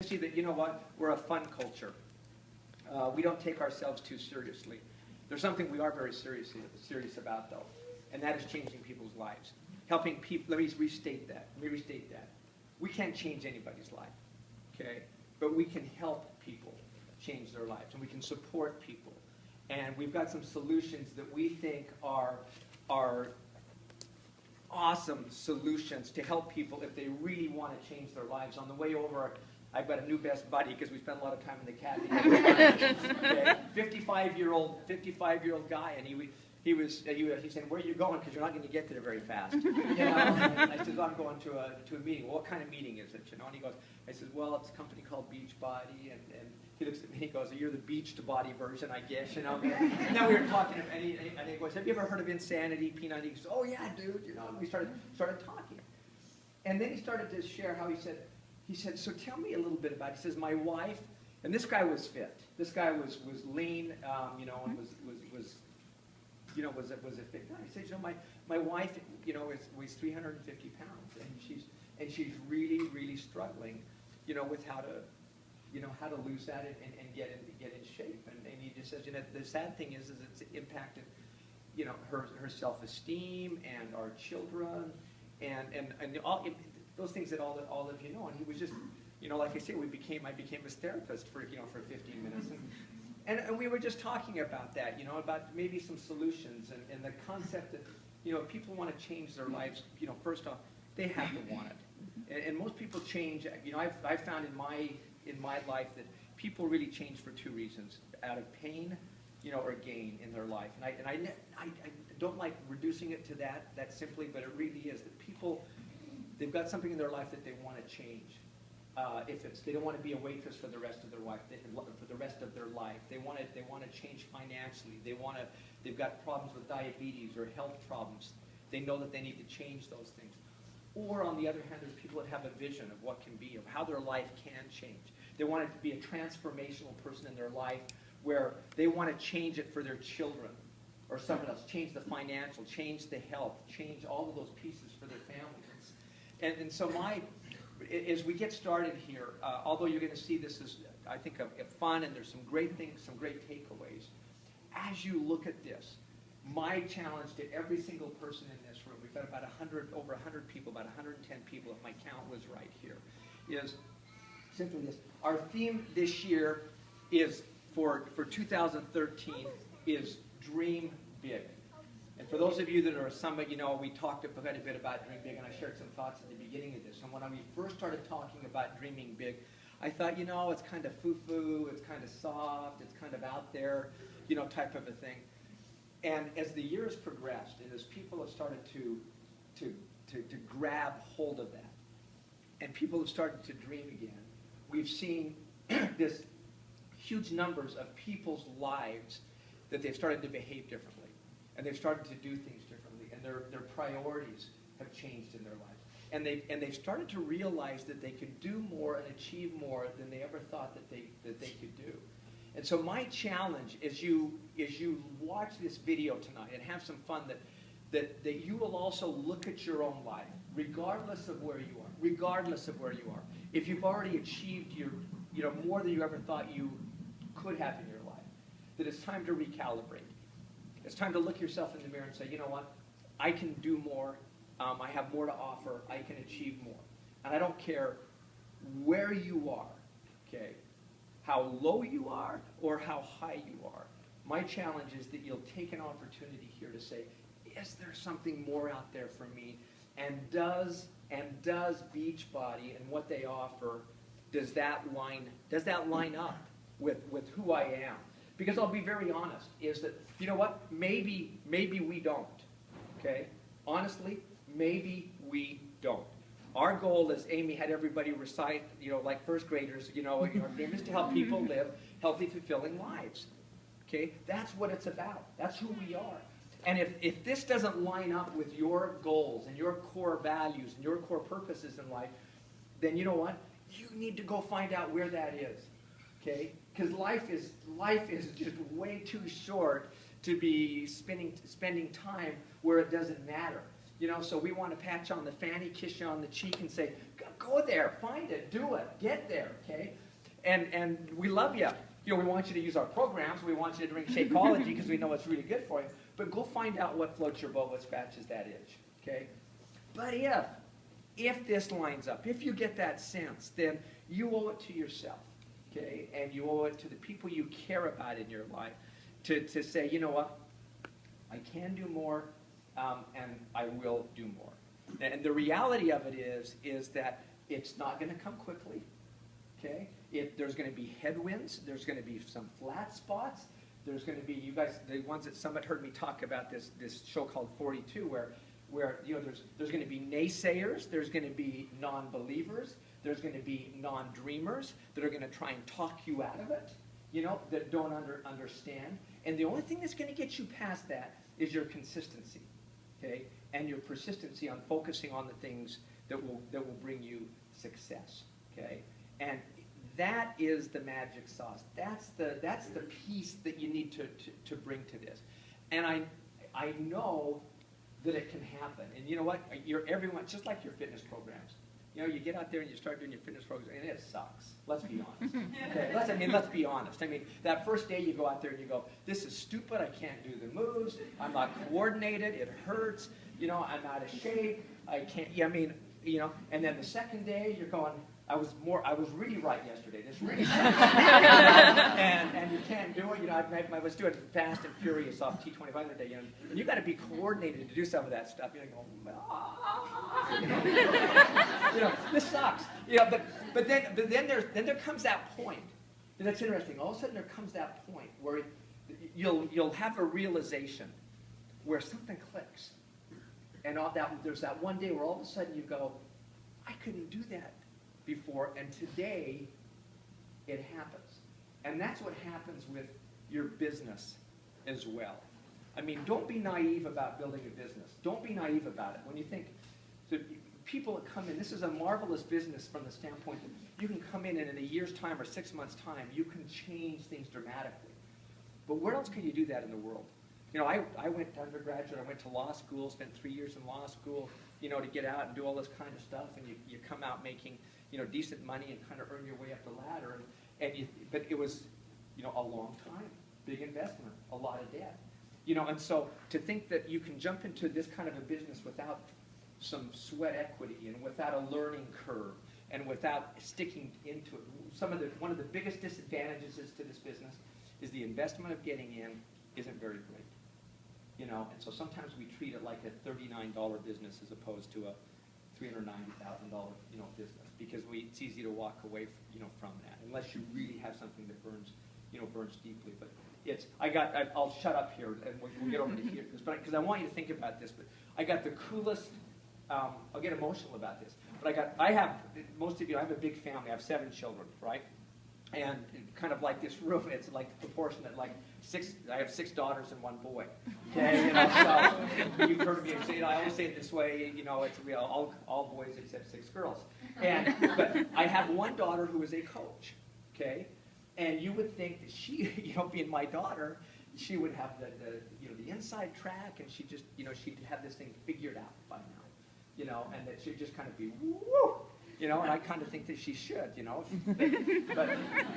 see that, you know what, we're a fun culture. We don't take ourselves too seriously. There's something we are very serious about, though, and that is changing people's lives. Helping people, let me restate that. We can't change anybody's life, okay? But we can help people change their lives, and we can support people. And we've got some solutions that we think are awesome solutions to help people if they really want to change their lives. On the way over, I've got a new best buddy because we spent a lot of time in the cab together. Okay? 55-year-old guy, and he said, "Where are you going? Because you're not going to get there very fast." You know? And I said, "Well, I'm going to a meeting." "Well, what kind of meeting is it?" You know? And he goes, I said, "Well, it's a company called Beachbody," and he looks at me, he goes, "You're the beach-to-body version, I guess," you know. And then we were talking, and he goes, "Have you ever heard of insanity, Peanut?" He goes, "Oh yeah, dude," you know. And we started talking, and then he started to share how he said, "So tell me a little bit about it." He says, "My wife," and this guy was fit. This guy was lean, you know, and was a fit guy. He said, "You know, my wife, you know, weighs 350 pounds, and she's really struggling, you know, with how to lose that and get in shape." And he just says, "You know, the sad thing is it's impacted, you know, her self-esteem and our children and all those things that all of you know." And he was just, you know, like I say, I became his therapist for 15 minutes. And we were just talking about that, you know, about maybe some solutions and the concept that, you know, if people want to change their lives, you know, first off, they have to want it. And most people change, you know, I've found in my life that people really change for two reasons: out of pain, you know, or gain in their life. And I don't like reducing it to that simply, but it really is that people, they've got something in their life that they want to change. If they don't want to be a waitress for the rest of their life, they want to change financially. They've got problems with diabetes or health problems. They know that they need to change those things. Or on the other hand, there's people that have a vision of what can be, of how their life can change. They want it to be a transformational person in their life where they want to change it for their children or someone else, change the financial, change the health, change all of those pieces for their families. And so as we get started here, although you're going to see this as, I think, a fun, and there's some great things, some great takeaways, as you look at this, my challenge to every single person in this room, we've got about over 100 people, about 110 people, if my count was right here, is simply this. Our theme this year is, for 2013, is Dream Big. And for those of you that are somewhat, you know, we talked quite a bit about Dream Big, and I shared some thoughts at the beginning of this. And when we first started talking about dreaming big, I thought, you know, it's kind of foo-foo, it's kind of soft, it's kind of out there, you know, type of a thing. And as the years progressed, and as people have started to grab hold of that, and people have started to dream again, we've seen this huge numbers of people's lives that they've started to behave differently. And they've started to do things differently, and their priorities have changed in their lives. And they've started to realize that they could do more and achieve more than they ever thought that they could do. And so my challenge as you watch this video tonight and have some fun, that you will also look at your own life, regardless of where you are, If you've already achieved more than you ever thought you could have in your life, that it's time to recalibrate. It's time to look yourself in the mirror and say, you know what, I can do more, I have more to offer, I can achieve more. And I don't care where you are, okay, how low you are or how high you are. My challenge is that you'll take an opportunity here to say, is there something more out there for me? And does Beachbody and what they offer, does that line up with who I am? Because I'll be very honest, is that, you know what, maybe we don't, okay? Honestly, maybe we don't. Our goal, as Amy had everybody recite, you know, like first graders, you know, our dream is to help people live healthy, fulfilling lives, okay? That's what it's about. That's who we are. And if this doesn't line up with your goals and your core values and your core purposes in life, then you know what? You need to go find out where that is, okay? Because life is just way too short to be spending time where it doesn't matter. You know, so we want to pat you on the fanny, kiss you on the cheek, and say, go there, find it, do it, get there, okay? and we love you. You know, we want you to use our programs. We want you to drink Shakeology because we know it's really good for you. But go find out what floats your boat, what scratches that itch, okay? But if this lines up, if you get that sense, then you owe it to yourself, okay? And you owe it to the people you care about in your life to say, you know what, I can do more, and I will do more. And the reality of it is that it's not going to come quickly, okay? There's going to be headwinds. There's going to be some flat spots. There's going to be, you guys, the ones at Summit heard me talk about this show called 42, where you know, there's going to be naysayers. There's going to be non-believers. There's going to be non-dreamers that are going to try and talk you out of it, you know, that don't understand. And the only thing that's going to get you past that is your consistency, okay? And your persistency on focusing on the things that will bring you success, okay? And that is the magic sauce. That's the piece that you need to bring to this. And I know that it can happen. And you know what? Everyone, just like your fitness programs. You know, you get out there and you start doing your fitness programs, and it sucks. Let's be honest. Okay? Let's be honest. I mean, that first day you go out there and you go, this is stupid. I can't do the moves. I'm not coordinated. It hurts. You know, I'm out of shape. I can't. Yeah, I mean, you know. And then the second day you're going, I was really right yesterday. This really sucks. and you can't do it. You know, I was doing Fast and Furious off T25 the other day. You know, and you got to be coordinated to do some of that stuff. You know, you know, this sucks. You know, but then there comes that point. And that's interesting. All of a sudden there comes that point where you'll have a realization where something clicks, and there's that one day where all of a sudden you go, I couldn't do that before, and today it happens. And that's what happens with your business as well. I mean, don't be naive about building a business. Don't be naive about it. When you think, so people that come in, this is a marvelous business from the standpoint that you can come in and in a year's time or 6 months' time, you can change things dramatically. But where else can you do that in the world? You know, I went to undergraduate, I went to law school, spent 3 years in law school, you know, to get out and do all this kind of stuff, and you come out making, you know, decent money and kind of earn your way up the ladder. But it was, you know, a long time, big investment, a lot of debt. You know, and so to think that you can jump into this kind of a business without some sweat equity and without a learning curve and without sticking into it, one of the biggest disadvantages to this business is the investment of getting in isn't very great. You know, and so sometimes we treat it like a $39 business as opposed to a $390,000, you know, business, because it's easy to walk away, you know, from that unless you really have something that burns, you know, burns deeply. But I'll shut up here and we'll get over to here because I want you to think about this. But I got the coolest. I'll get emotional about this. But I have most of you. I have a big family. I have 7 children, right? And kind of like this room, it's like proportionate, like 6. I have 6 daughters and 1 boy. Okay, you know, so you've heard me say it. I always say it this way. You know, it's all boys except 6 girls. But I have 1 daughter who is a coach. Okay, and you would think that she, you know, being my daughter, she would have the inside track, and she just, you know, she'd have this thing figured out by now, you know, and that she'd just kind of be woo. You know, and I kind of think that she should, you know,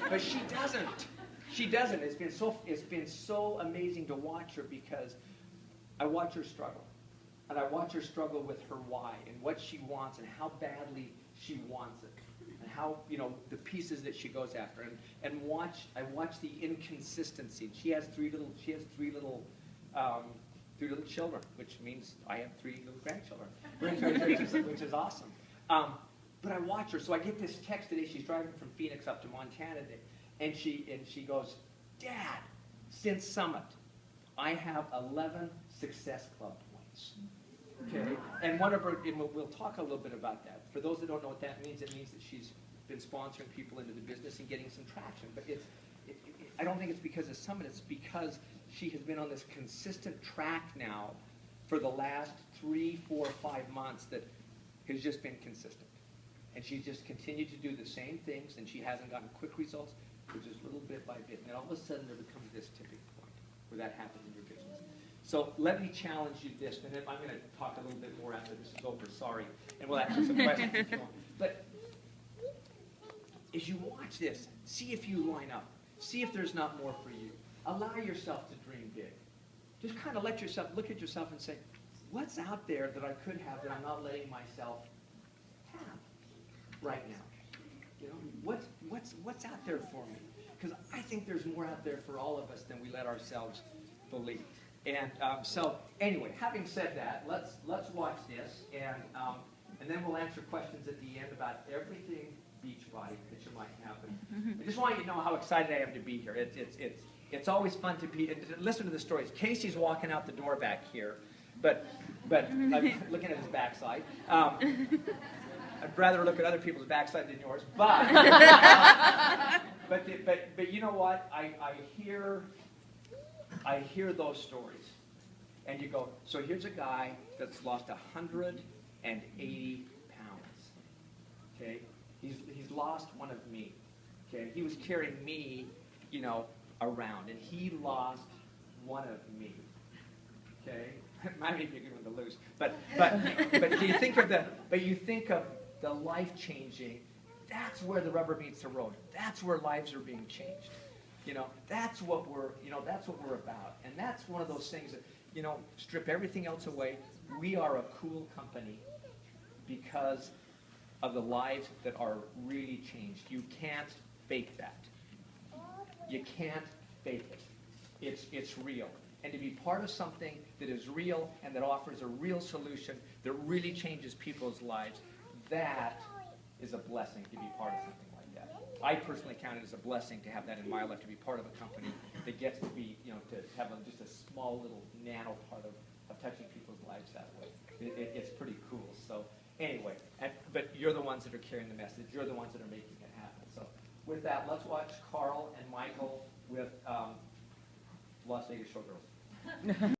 but she doesn't. She doesn't. It's been so amazing to watch her because I watch her struggle, and I watch her struggle with her why and what she wants and how badly she wants it, and how, you know, the pieces that she goes after, and I watch the inconsistency. She has three little children, which means I have 3 little grandchildren, which is awesome. But I watch her, so I get this text today. She's driving from Phoenix up to Montana, and she goes, Dad, since Summit, I have 11 Success Club points. Okay, and we'll talk a little bit about that. For those that don't know what that means, it means that she's been sponsoring people into the business and getting some traction. But I don't think it's because of Summit. It's because she has been on this consistent track now for the last 3, 4, 5 months that has just been consistent. And she's just continued to do the same things, and she hasn't gotten quick results, but just little bit by bit. And then all of a sudden there becomes this tipping point where that happens in your business. So let me challenge you this, and then I'm going to talk a little bit more after this is over, sorry. And we'll answer some questions if you want. But as you watch this, see if you line up. See if there's not more for you. Allow yourself to dream big. Just kind of let yourself, look at yourself and say, what's out there that I could have that I'm not letting myself have right now? You know, what's out there for me? Because I think there's more out there for all of us than we let ourselves believe. And so, anyway, having said that, let's watch this, and then we'll answer questions at the end about everything Beachbody that you might have. I just want you to know how excited I am to be here. It's always fun to be. Listen to the stories. Casey's walking out the door back here, but I'm looking at his backside. I'd rather look at other people's backside than yours, but but you know what? I hear those stories, and you go, so here's a guy that's lost 180 pounds. Okay, he's lost one of me. Okay, he was carrying me, you know, around, and he lost one of me. Okay, might be a good one to lose, but you think of the life-changing. That's where the rubber meets the road. That's where lives are being changed. You know, that's what we're about. And that's one of those things that, you know, strip everything else away. We are a cool company because of the lives that are really changed. You can't fake that. You can't fake it. It's real. And to be part of something that is real and that offers a real solution that really changes people's lives, that is a blessing to be part of something like that. I personally count it as a blessing to have that in my life, to be part of a company that gets to be, you know, to have just a small little nano part of touching people's lives that way. It's pretty cool. So anyway, but you're the ones that are carrying the message. You're the ones that are making it happen. So with that, let's watch Carl and Michael with Las Vegas Showgirls.